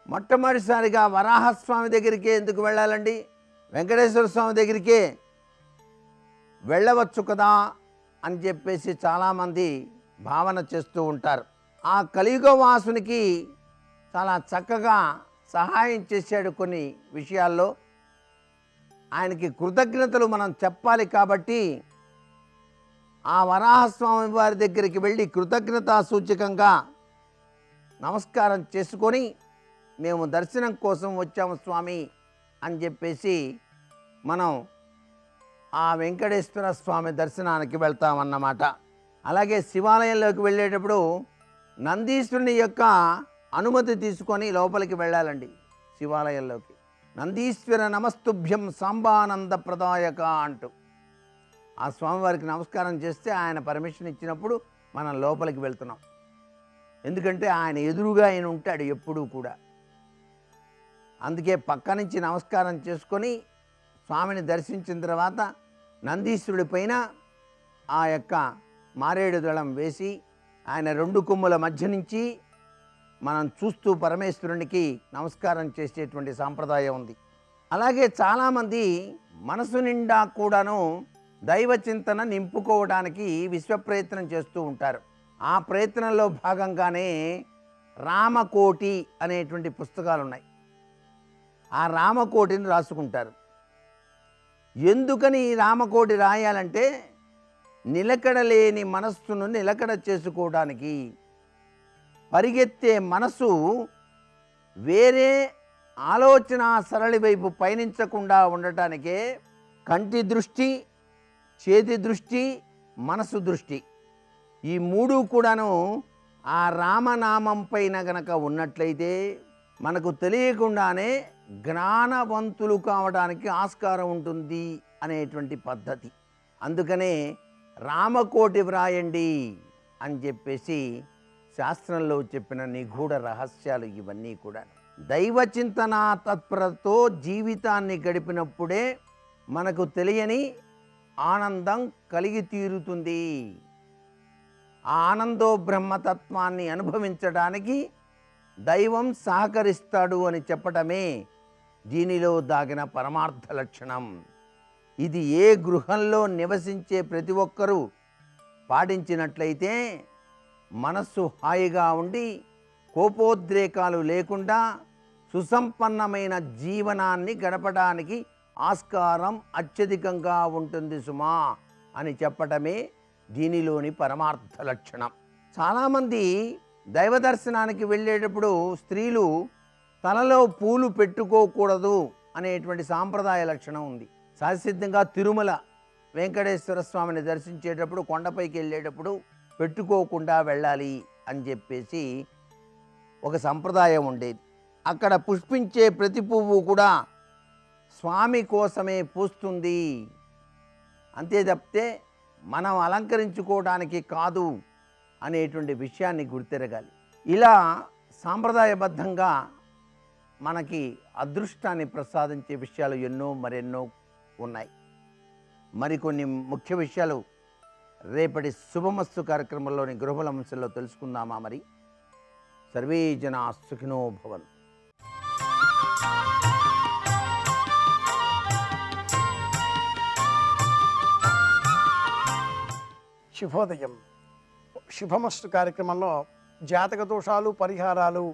Speaker 4: మొట్టమొదటిసారిగా వరాహస్వామి దగ్గరికే ఎందుకు వెళ్ళాలండి? వెంకటేశ్వర స్వామి దగ్గరికే వెళ్ళవచ్చు కదా అని చెప్పేసి చాలామంది భావన చేస్తూ ఉంటారు. ఆ కలియుగవాసునికి చాలా చక్కగా సహాయం చేశాడు. కొన్ని విషయాల్లో ఆయనకి కృతజ్ఞతలు మనం చెప్పాలి. కాబట్టి ఆ వరాహస్వామి వారి దగ్గరికి వెళ్ళి కృతజ్ఞతా సూచకంగా నమస్కారం చేసుకొని మేము దర్శనం కోసం వచ్చాము స్వామి అని చెప్పేసి మనం ఆ వెంకటేశ్వర స్వామి దర్శనానికి వెళ్తామన్నమాట. అలాగే శివాలయంలోకి వెళ్ళేటప్పుడు నందీశ్వరుని యొక్క అనుమతి తీసుకొని లోపలికి వెళ్ళాలండి. శివాలయంలోకి. నందీశ్వర నమస్తుభ్యం సాంబానంద ప్రదాయక అంటూ ఆ స్వామివారికి నమస్కారం చేస్తే ఆయన పర్మిషన్ ఇచ్చినప్పుడు మనం లోపలికి వెళ్తున్నాం. ఎందుకంటే ఆయన ఎదురుగా ఆయన ఉంటాడు ఎప్పుడూ కూడా. అందుకే పక్క నుంచి నమస్కారం చేసుకొని స్వామిని దర్శించిన తర్వాత నందీశ్వరుడి పైన ఆ యొక్క మారేడు దళం వేసి ఆయన రెండు కొమ్ముల మధ్య నుంచి మనం చూస్తూ పరమేశ్వరునికి నమస్కారం చేసేటువంటి సాంప్రదాయం ఉంది. అలాగే చాలామంది మనసు నిండా కూడాను దైవ చింతన నింపుకోవడానికి విశ్వప్రయత్నం చేస్తూ ఉంటారు. ఆ ప్రయత్నంలో భాగంగానే రామకోటి అనేటువంటి పుస్తకాలు ఉన్నాయి. ఆ రామకోటిని రాసుకుంటారు. ఎందుకని ఈ రామకోటి రాయాలంటే నిలకడలేని మనస్సును నిలకడ చేసుకోవడానికి. పరిగెత్తే మనసు వేరే ఆలోచన సరళి వైపు పయనించకుండా ఉండటానికే కంటి దృష్టి, చేతి దృష్టి, మనసు దృష్టి ఈ మూడు కూడాను ఆ రామనామం పైన గనక ఉన్నట్లయితే మనకు తెలియకుండానే జ్ఞానవంతులు కావడానికి ఆస్కారం ఉంటుంది అనేటువంటి పద్ధతి. అందుకనే రామకోటి వ్రాయండి అని చెప్పేసి శాస్త్రంలో చెప్పిన నిగూఢ రహస్యాలు ఇవన్నీ కూడా. దైవ చింతన తత్పరతో జీవితాన్ని గడిపినప్పుడే మనకు తెలియని ఆనందం కలిగి తీరుతుంది. ఆ ఆనందో బ్రహ్మతత్వాన్ని అనుభవించడానికి దైవం సహకరిస్తాడు అని చెప్పటమే దీనిలో దాగిన పరమార్థ లక్షణం. ఇది ఏ గృహంలో నివసించే ప్రతి ఒక్కరూ పాటించినట్లయితే మనస్సు హాయిగా ఉండి కోపోద్రేకాలు లేకుండా సుసంపన్నమైన జీవనాన్ని గడపడానికి ఆస్కారం అత్యధికంగా ఉంటుంది సుమా అని చెప్పటమే దీనిలోని పరమార్థ లక్షణం. చాలామంది దైవ దర్శనానికి వెళ్ళేటప్పుడు స్త్రీలు తలలో పూలు పెట్టుకోకూడదు అనేటువంటి సాంప్రదాయ లక్షణం ఉంది. సహసిద్ధంగా తిరుమల వెంకటేశ్వర స్వామిని దర్శించేటప్పుడు కొండపైకి వెళ్ళేటప్పుడు పెట్టుకోకుండా వెళ్ళాలి అని చెప్పేసి ఒక సంప్రదాయం ఉండేది. అక్కడ పుష్పించే ప్రతి పువ్వు కూడా స్వామి కోసమే పూస్తుంది, అంతే తప్పితే మనం అలంకరించుకోవడానికి కాదు అనేటువంటి విషయాన్ని గుర్తెరగాలి. ఇలా సాంప్రదాయబద్ధంగా మనకి అదృష్టాన్ని ప్రసాదించే విషయాలు ఎన్నో మరెన్నో ఉన్నాయి. మరికొన్ని ముఖ్య విషయాలు రేపటి శుభమస్తు కార్యక్రమంలోని గృహబల అంశంలో తెలుసుకుందామా? మరి సర్వే జనా సుఖినో భవంతు.
Speaker 5: శుభోదయం. శుభమస్తు కార్యక్రమంలో జాతక దోషాలు పరిహారాలు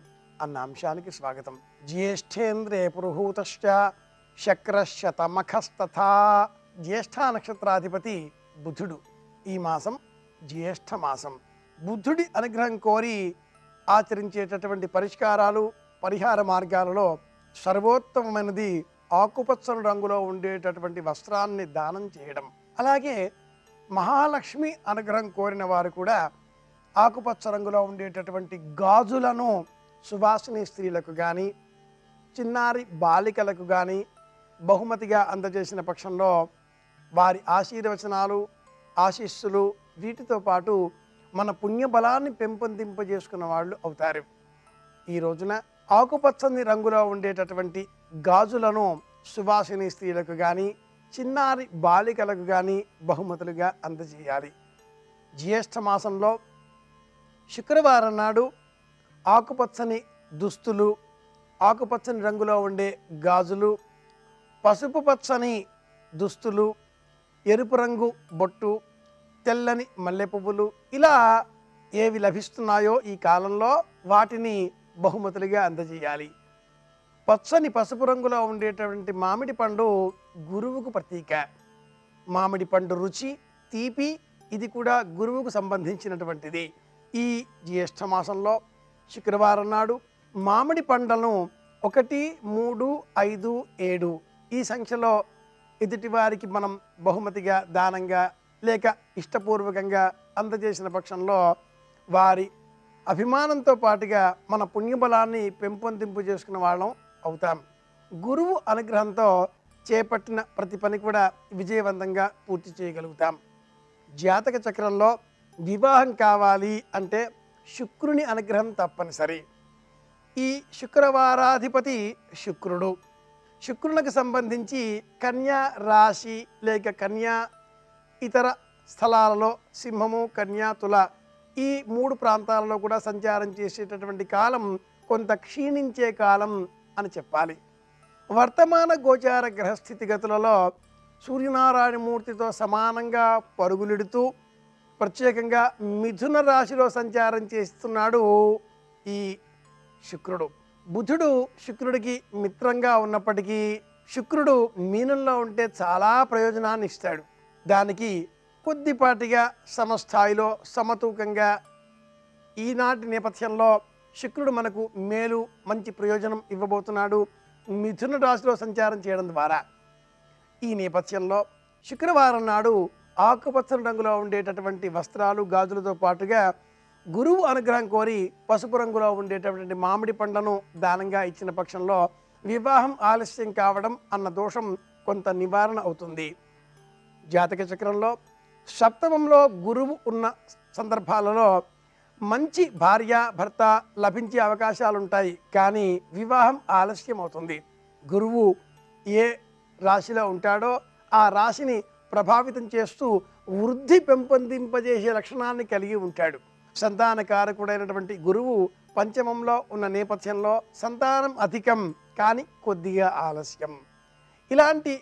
Speaker 5: అన్న అంశానికి స్వాగతం. జ్యేష్ఠేంద్రే పురుహూతశ్చ శక్రశ్చ తమఖస్తథా. జ్యేష్ఠ నక్షత్రాధిపతి బుధుడు. ఈ మాసం జ్యేష్ఠ మాసం. బుద్ధుడి అనుగ్రహం కోరి ఆచరించేటటువంటి పరిష్కారాలు పరిహార మార్గాలలో సర్వోత్తమమైనది ఆకుపచ్చని రంగులో ఉండేటటువంటి వస్త్రాన్ని దానం చేయడం. అలాగే మహాలక్ష్మి అనుగ్రహం కోరిన వారు కూడా ఆకుపచ్చ రంగులో ఉండేటటువంటి గాజులను సువాసిని స్త్రీలకు కానీ చిన్నారి బాలికలకు కానీ బహుమతిగా అందజేసిన పక్షంలో వారి ఆశీర్వచనాలు ఆశీస్సులు వీటితో పాటు మన పుణ్యబలాన్ని పెంపొందింపజేసుకున్న వాళ్ళు అవుతారు. ఈ రోజున ఆకుపచ్చని రంగులో ఉండేటటువంటి గాజులను సువాసిని స్త్రీలకు కానీ చిన్నారి బాలికలకు కానీ బహుమతులుగా అందజేయాలి. జ్యేష్ఠ మాసంలో శుక్రవారం నాడు ఆకుపచ్చని దుస్తులు, ఆకుపచ్చని రంగులో ఉండే గాజులు, పసుపు పచ్చని దుస్తులు, ఎరుపు రంగు బొట్టు, తెల్లని మల్లె పువ్వులు ఇలా ఏవి లభిస్తున్నాయో ఈ కాలంలో వాటిని బహుమతులుగా అందజేయాలి. పచ్చని పసుపు రంగులో ఉండేటువంటి మామిడి పండు గురువుకు ప్రతీక. మామిడి పండు రుచి తీపి ఇది కూడా గురువుకు సంబంధించినటువంటిది. ఈ జ్యేష్ఠ మాసంలో శుక్రవారం నాడు మామిడి పండ్లను 1, 3, 5, 7 ఈ సంఖ్యలో ఎదుటివారికి మనం బహుమతిగా దానంగా లేక ఇష్టపూర్వకంగా అందజేసిన పక్షంలో వారి అభిమానంతో పాటుగా మన పుణ్యబలాన్ని పెంపొందింపు చేసుకున్న వాళ్ళం అవుతాం. గురువు అనుగ్రహంతో చేపట్టిన ప్రతి పని కూడా విజయవంతంగా పూర్తి చేయగలుగుతాం. జాతక చక్రంలో వివాహం కావాలి అంటే శుక్రుని అనుగ్రహం తప్పనిసరి. ఈ శుక్రవారాధిపతి శుక్రుడు. శుక్రునికి సంబంధించి కన్యా రాశి లేక కన్యా ఇతర స్థలాలలో సింహము, కన్యా, తుల ఈ 3 ప్రాంతాలలో కూడా సంచారం చేసేటటువంటి కాలం కొంత క్షీణించే కాలం అని చెప్పాలి. వర్తమాన గోచార గ్రహస్థితిగతులలో సూర్యనారాయణమూర్తితో సమానంగా పరుగులిడుతూ ప్రత్యేకంగా మిథున రాశిలో సంచారం చేస్తున్నాడు ఈ శుక్రుడు. బుధుడు శుక్రుడికి మిత్రంగా ఉన్నప్పటికీ శుక్రుడు మీనంలో ఉంటే చాలా ప్రయోజనాన్ని ఇస్తాడు. దానికి కొద్దిపాటిగా సమస్థాయిలో సమతూకంగా ఈనాటి నేపథ్యంలో శుక్రుడు మనకు మేలు మంచి ప్రయోజనం ఇవ్వబోతున్నాడు మిథున రాశిలో సంచారం చేయడం ద్వారా. ఈ నేపథ్యంలో శుక్రవారం నాడు ఆకుపచ్చని రంగులో ఉండేటటువంటి వస్త్రాలు, గాజులతో పాటుగా గురువు అనుగ్రహం కోరి పసుపు రంగులో ఉండేటటువంటి మామిడి పండ్లను దానంగా ఇచ్చిన పక్షంలో వివాహం ఆలస్యం కావడం అన్న దోషం కొంత నివారణ అవుతుంది. జాతక చక్రంలో సప్తమంలో గురువు ఉన్న సందర్భాలలో మంచి భార్య భర్త లభించే అవకాశాలు ఉంటాయి, కానీ వివాహం ఆలస్యం అవుతుంది. గురువు ఏ రాశిలో ఉంటాడో ఆ రాశిని ప్రభావితం చేస్తూ వృద్ధి పెంపొందింపజేసే లక్షణాన్ని కలిగి ఉంటాడు. సంతానకారకుడైనటువంటి గురువు పంచమంలో ఉన్న నేపథ్యంలో సంతానం అధికం కానీ కొద్దిగా ఆలస్యం. ఇలాంటి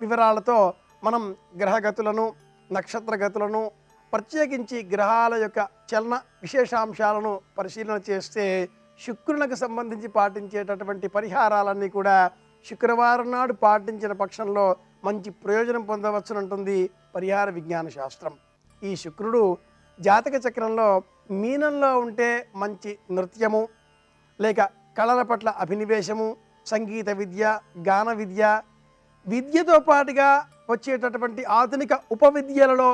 Speaker 5: వివరాలతో మనం గ్రహగతులను, నక్షత్రగతులను, ప్రత్యేకించి గ్రహాల యొక్క చలన విశేషాంశాలను పరిశీలన చేస్తే శుక్రునికి సంబంధించి పాటించేటటువంటి పరిహారాలన్నీ కూడా శుక్రవారం నాడు పాటించిన పక్షంలో మంచి ప్రయోజనం పొందవచ్చునంటుంది పరిహార విజ్ఞాన శాస్త్రం. ఈ శుక్రుడు జాతక చక్రంలో మీనంలో ఉంటే మంచి నృత్యము లేక కళల పట్ల అభినివేశము, సంగీత విద్య, గాన విద్య, విద్యతో పాటుగా వచ్చేటటువంటి ఆధునిక ఉపవిద్యలలో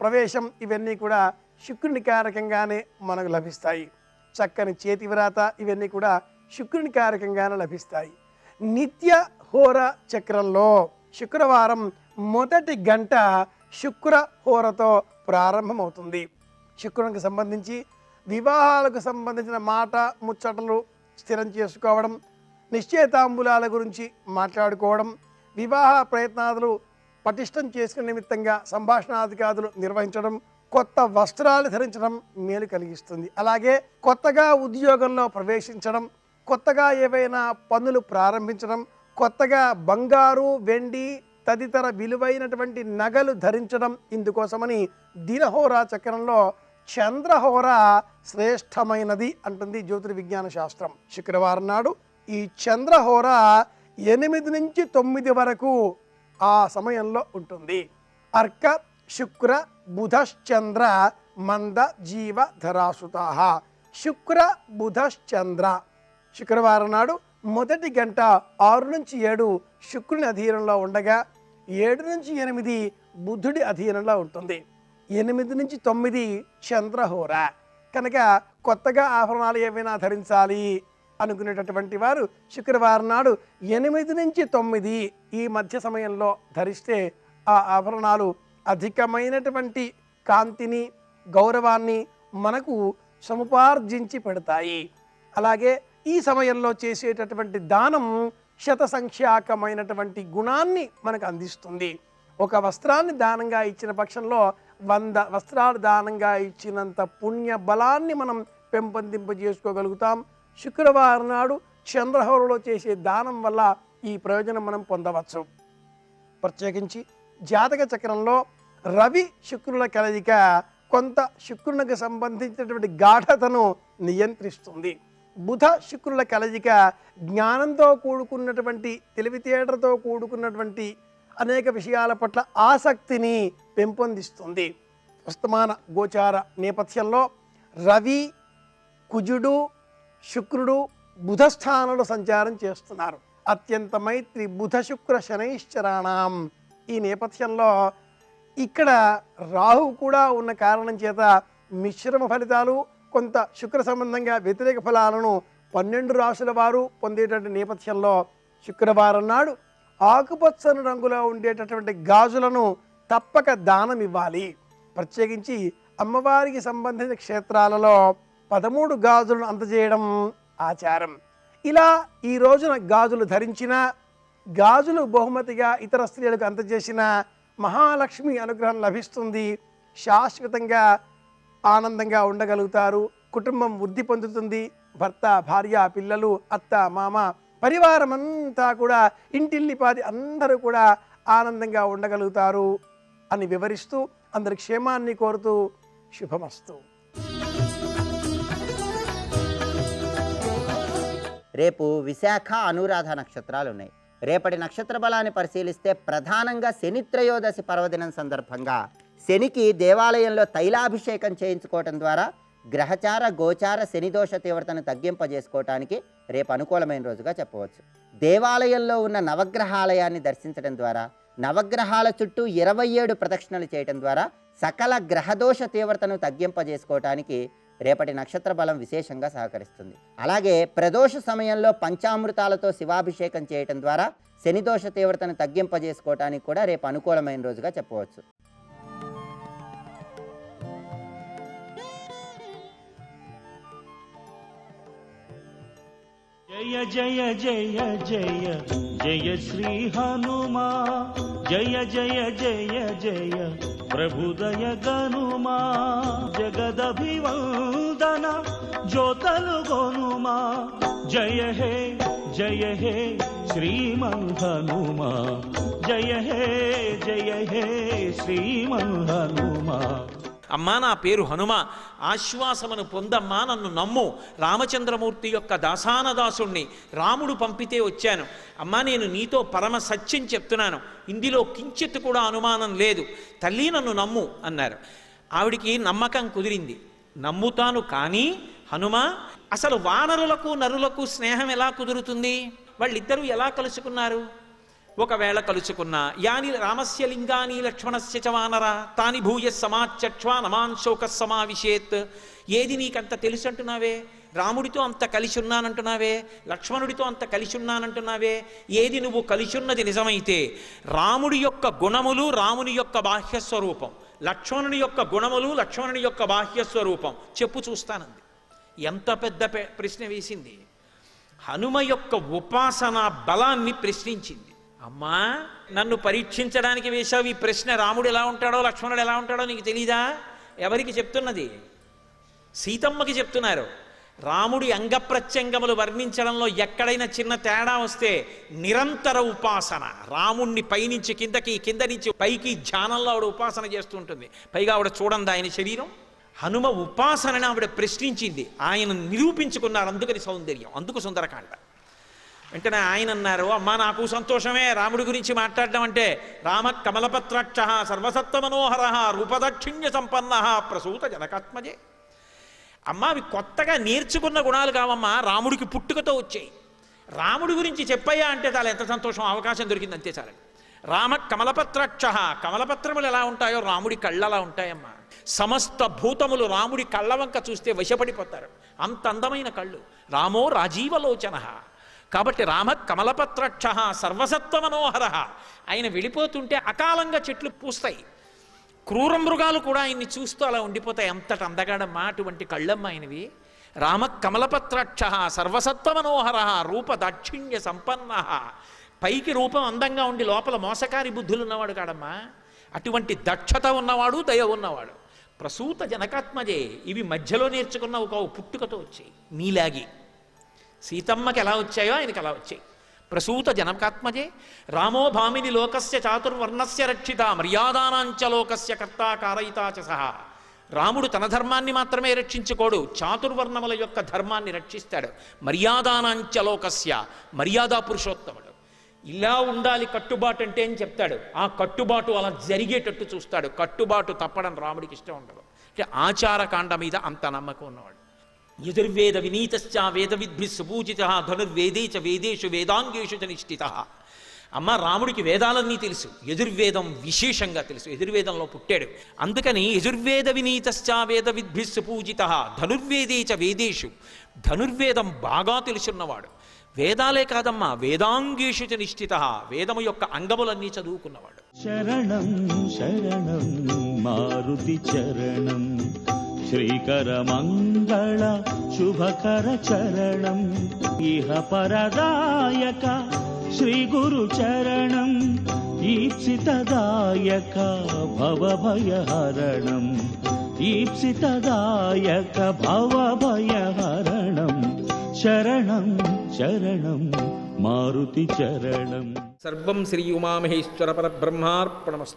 Speaker 5: ప్రవేశం ఇవన్నీ కూడా శుక్రుని కారకంగానే మనకు లభిస్తాయి. చక్కని చేతి వ్రాత ఇవన్నీ కూడా శుక్రుని కారకంగానే లభిస్తాయి. నిత్య హోర చక్రంలో శుక్రవారం మొదటి గంట శుక్ర హోరతో ప్రారంభమవుతుంది. శుక్రునికి సంబంధించి వివాహాలకు సంబంధించిన మాట ముచ్చటలు స్థిరం చేసుకోవడం, నిశ్చయతాంబూలాల గురించి మాట్లాడుకోవడం, వివాహ ప్రయత్నాలు పటిష్టం చేసుకునే నిమిత్తంగా సంభాషణాధికారులు నిర్వహించడం, కొత్త వస్త్రాలు ధరించడం మేలు కలిగిస్తుంది. అలాగే కొత్తగా ఉద్యోగంలో ప్రవేశించడం, కొత్తగా ఏవైనా పనులు ప్రారంభించడం, కొత్తగా బంగారు, వెండి తదితర విలువైనటువంటి నగలు ధరించడం, ఇందుకోసమని దినహోరా చక్రంలో చంద్రహోర శ్రేష్టమైనది అంటుంది జ్యోతిర్విజ్ఞాన శాస్త్రం. శుక్రవారం నాడు ఈ చంద్రహోర 8 నుంచి 9 వరకు ఆ సమయంలో ఉంటుంది. అర్క శుక్ర బుధశ్చంద్ర మంద జీవ ధరాసుతాః. శుక్ర బుధశ్చంద్ర శుక్రవారం నాడు మొదటి గంట 6 నుంచి 7 శుక్రుని అధీనంలో ఉండగా 7 నుంచి 8 బుధుడి అధీనంలో ఉంటుంది. 8 నుంచి 9 చంద్రహోర. కనుక కొత్తగా ఆభరణాలు ఏమైనా ధరించాలి అనుకునేటటువంటి వారు శుక్రవారం నాడు 8 నుంచి 9 ఈ మధ్య సమయంలో ధరిస్తే ఆ ఆభరణాలు అధికమైనటువంటి కాంతిని, గౌరవాన్ని మనకు సముపార్జించి పెడతాయి. అలాగే ఈ సమయంలో చేసేటటువంటి దానం శతసంఖ్యాకమైనటువంటి గుణాన్ని మనకు అందిస్తుంది. ఒక వస్త్రాన్ని దానంగా ఇచ్చిన పక్షంలో 100 వస్త్రాలు దానంగా ఇచ్చినంత పుణ్య బలాన్ని మనం పెంపొందింపజేసుకోగలుగుతాం. శుక్రవారం నాడు చంద్రహోరలో చేసే దానం వల్ల ఈ ప్రయోజనం మనం పొందవచ్చు. ప్రత్యేకించి జాతక చక్రంలో రవి శుక్రుల కలయిక కొంత శుక్రునికి సంబంధించినటువంటి గాఢతను నియంత్రిస్తుంది. బుధ శుక్రుల కలయిక జ్ఞానంతో కూడుకున్నటువంటి, తెలివితేటలతో కూడుకున్నటువంటి అనేక విషయాల పట్ల ఆసక్తిని పెంపొందిస్తుంది. వర్తమాన గోచార నేపథ్యంలో రవి, కుజుడు, శుక్రుడు బుధస్థానంలో సంచారం చేస్తున్నారు. అత్యంత మైత్రి బుధ శుక్ర శనైశ్చరాణం. ఈ నేపథ్యంలో ఇక్కడ రాహు కూడా ఉన్న కారణం చేత మిశ్రమ ఫలితాలు, కొంత శుక్ర సంబంధంగా వ్యతిరేక ఫలాలను 12 రాశుల వారు పొందేటటువంటి నేపథ్యంలో శుక్రవారం నాడు ఆకుపచ్చని రంగులో ఉండేటటువంటి గాజులను తప్పక దానం ఇవ్వాలి. ప్రత్యేకించి అమ్మవారికి సంబంధించిన క్షేత్రాలలో 13 గాజులను అందజేయడం ఆచారం. ఇలా ఈ రోజున గాజులు ధరించిన, గాజులు బహుమతిగా ఇతర స్త్రీలకు అందజేసిన మహాలక్ష్మి అనుగ్రహం లభిస్తుంది. శాశ్వతంగా ఆనందంగా ఉండగలుగుతారు. కుటుంబం వృద్ధి పొందుతుంది. భర్త, భార్య, పిల్లలు, అత్త, మామ, పరివారం అంతా కూడా, ఇంటిల్లిపాది అందరూ కూడా ఆనందంగా ఉండగలుగుతారు అని వివరిస్తూ అందరి క్షేమాన్ని కోరుతూ శుభమస్తు.
Speaker 6: రేపు విశాఖ, అనురాధ నక్షత్రాలు ఉన్నాయి. రేపటి నక్షత్ర బలాన్ని పరిశీలిస్తే ప్రధానంగా శని త్రయోదశి పర్వదినం సందర్భంగా శనికి దేవాలయంలో తైలాభిషేకం చేయించుకోవటం ద్వారా గ్రహచార గోచార శనిదోష తీవ్రతను తగ్గింపజేసుకోవటానికి రేపు అనుకూలమైన రోజుగా చెప్పవచ్చు. దేవాలయంలో ఉన్న నవగ్రహాలయాన్ని దర్శించడం ద్వారా, నవగ్రహాల చుట్టూ 27 ప్రదక్షిణలు చేయటం ద్వారా సకల గ్రహదోష తీవ్రతను తగ్గింపజేసుకోవటానికి రేపటి నక్షత్ర బలం విశేషంగా సహకరిస్తుంది. అలాగే ప్రదోష సమయంలో పంచామృతాలతో శివాభిషేకం చేయటం ద్వారా శనిదోష తీవ్రతను తగ్గింపజేసుకోవటానికి కూడా రేపు అనుకూలమైన రోజుగా చెప్పవచ్చు.
Speaker 7: జయ జయ జయ జయ జయ శ్రీ హనుమా, జయ జయ జయ జయ ప్రభుదయ గనుమా, జగదభివందన జ్యోతలు గొనుమా, జయ హే శ్రీమన్ హనుమా, జయ హే శ్రీమన్ హనుమా.
Speaker 8: అమ్మా, నా పేరు హనుమ, ఆశ్వాసమును పొందమ్మా, నన్ను నమ్ము. రామచంద్రమూర్తి యొక్క దాసానదాసుణ్ణి, రాముడు పంపితే వచ్చాను. అమ్మా, నేను నీతో పరమ సత్యం చెప్తున్నాను, ఇందులో కించిత్ కూడా అనుమానం లేదు. తల్లి, నన్ను నమ్ము అన్నారు. ఆవిడికి నమ్మకం కుదిరింది. నమ్ముతాను, కానీ హనుమ, అసలు వానరులకు నరులకు స్నేహం ఎలా కుదురుతుంది? వాళ్ళిద్దరూ ఎలా కలుసుకున్నారు? ఒకవేళ కలుసుకున్నా, యాని రామస్య లింగాని లక్ష్మణస్య చ వానర తాని భూయ సమాచక్ష్వా నమాన్ శోక సమావిశేత్. ఏది నీకంత తెలుసు అంటున్నావే? రాముడితో అంత కలిసి ఉన్నానంటున్నావే, లక్ష్మణుడితో అంత కలిసి ఉన్నానంటున్నావే. ఏది నువ్వు కలిసి ఉన్నది నిజమైతే రాముడి యొక్క గుణములు రాముని యొక్క బాహ్యస్వరూపం, లక్ష్మణుని యొక్క గుణములు లక్ష్మణుని యొక్క బాహ్యస్వరూపం చెప్పు చూస్తానంది. ఎంత పెద్ద ప్రశ్న వేసింది! హనుమ యొక్క ఉపాసన బలాన్ని ప్రశ్నించింది. అమ్మా, నన్ను పరీక్షించడానికి వేశావు ఈ ప్రశ్న. రాముడు ఎలా ఉంటాడో లక్ష్మణుడు ఎలా ఉంటాడో నీకు తెలీదా? ఎవరికి చెప్తున్నది? సీతమ్మకి చెప్తున్నారు. రాముడి అంగప్రత్యంగములు వర్ణించడంలో ఎక్కడైనా చిన్న తేడా వస్తే నిరంతర ఉపాసన, రాముణ్ణి పైనుంచి కిందకి, కింద నుంచి పైకి ధ్యానంలో ఆవిడ ఉపాసన చేస్తూ ఉంటుంది. పైగా ఆవిడ చూడండి ఆయన శరీరం. హనుమ ఉపాసనని ఆవిడ ప్రశ్నించింది. ఆయన నిరూపించుకున్నారు. అందుకని సౌందర్యం, అందుకు సుందరకాండ. వెంటనే ఆయన అన్నారు, అమ్మా, నాకు సంతోషమే రాముడి గురించి మాట్లాడడం అంటే. రామ కమలపత్రాక్ష సర్వసత్వ మనోహర రూపదాక్షిణ్య సంపన్న ప్రసూత జనకాత్మజే. అమ్మా, అవి కొత్తగా నేర్చుకున్న గుణాలు కావమ్మా, రాముడికి పుట్టుకతో వచ్చాయి. రాముడి గురించి చెప్పయ్యా అంటే చాలా ఎంత సంతోషం, అవకాశం దొరికింది అంతే చాలు. రామ కమలపత్రాక్ష, కమలపత్రములు ఎలా ఉంటాయో రాముడి కళ్ళు అలా ఉంటాయమ్మా. సమస్త భూతములు రాముడి కళ్ళ వంక చూస్తే వశపడిపోతారు, అంత అందమైన కళ్ళు. రామో రాజీవలోచన. కాబట్టి రామ కమలపత్రాక్ష సర్వసత్వ మనోహర. ఆయన వెళ్ళిపోతుంటే అకాలంగా చెట్లు పూస్తాయి, క్రూర మృగాలు కూడా ఆయన్ని చూస్తూ అలా ఉండిపోతాయి. అంతటి అందగాడమ్మా, అటువంటి కళ్ళమ్మ ఆయనవి. రామ కమలపత్రాక్ష సర్వసత్వ మనోహర రూప దాక్షిణ్య సంపన్న. పైకి రూపం అందంగా ఉండి లోపల మోసకారి బుద్ధులు ఉన్నవాడు కాడమ్మా. అటువంటి దక్షత ఉన్నవాడు, దయ ఉన్నవాడు. ప్రసూత జనకాత్మజే. ఇవి మధ్యలో నేర్చుకున్న ఒక పుట్టుకతో వచ్చాయి. నీలాగి సీతమ్మకి ఎలా వచ్చాయో ఆయనకి అలా వచ్చాయి. ప్రసూత జనకాత్మజే. రామో భామిని లోకస్య చాతుర్వర్ణస్య రక్షిత మర్యాదానాంచ లోకస్య కర్తా కారయితా చ సహా. రాముడు తన ధర్మాన్ని మాత్రమే రక్షించుకోడు, చాతుర్వర్ణముల యొక్క ధర్మాన్ని రక్షిస్తాడు. మర్యాదానాంచ లోకస్య, మర్యాదా పురుషోత్తముడు. ఇలా ఉండాలి కట్టుబాటు అంటే అని చెప్తాడు. ఆ కట్టుబాటు అలా జరిగేటట్టు చూస్తాడు. కట్టుబాటు తప్పడం రాముడికి ఇష్టం ఉండదు. అంటే ఆచారకాండ మీద అంత నమ్మకం ఉన్నవాడు. యజుర్వేద వినీతశ్చ వేద విద్భి సుపూజిత ధనుర్వేదే చ వేదేషు వేదాంగేషు చ నిష్ఠిత. అమ్మ రాముడికి వేదాలన్నీ తెలుసు, యజుర్వేదం విశేషంగా తెలుసు, యజుర్వేదంలో పుట్టాడు. అందుకని యజుర్వేద వినీతశ్చ వేద విద్భిస్సు పూజిత ధనుర్వేదే చ వేదేషు, ధనుర్వేదం బాగా తెలుసున్నవాడు. వేదాలే కాదమ్మా, వేదాంగేషు చ నిష్ఠిత, వేదము యొక్క అంగములన్నీ చదువుకున్నవాడు.
Speaker 7: శరణం శరణం మారుతి చరణం శ్రీకర మంగళ శుభకర చరణం ఇహ పరదాయక శ్రీ గురు చరణం ఈప్సితదాయక భవభయహరణం ఈప్సితదాయక భవభయహరణం శరణం శరణం మారుతి చరణం.
Speaker 8: సర్వం శ్రీ ఉమామహేశ్వర పరబ్రహ్మార్పణమస్తు.